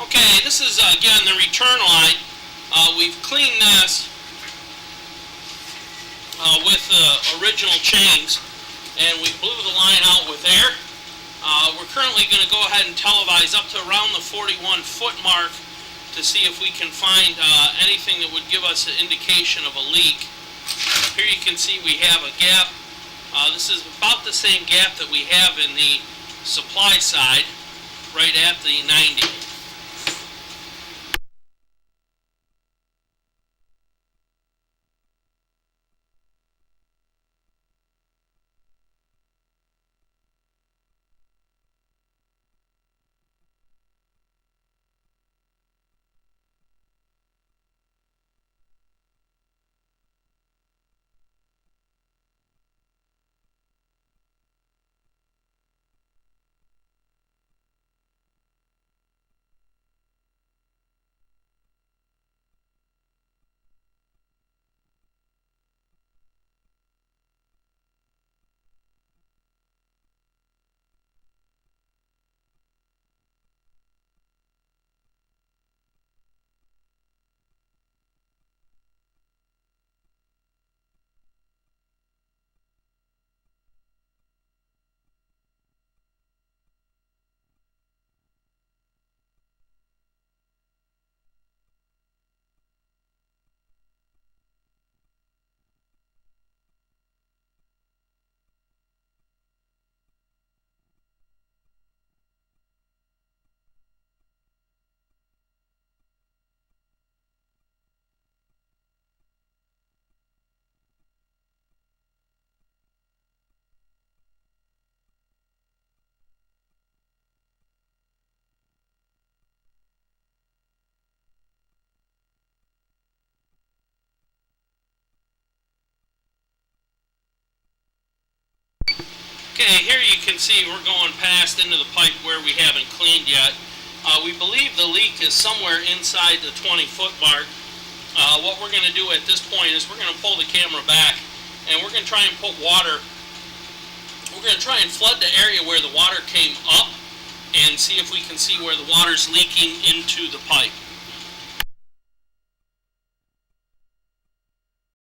Okay, this is again the return line. We've cleaned this with the original chains, and we blew the line out with air. We're currently going to go ahead and televise up to around the 41 foot mark to see if we can find anything that would give us an indication of a leak. Here you can see we have a gap. This is about the same gap that we have in the supply side, right at the 90. Okay, here you can see we're going past into the pipe where we haven't cleaned yet. We believe the leak is somewhere inside the 20 foot mark. What we're going to do at this point is we're going to pull the camera back, and we're going to try and put water. We're going to try and flood the area where the water came up and see if we can see where the water's leaking into the pipe.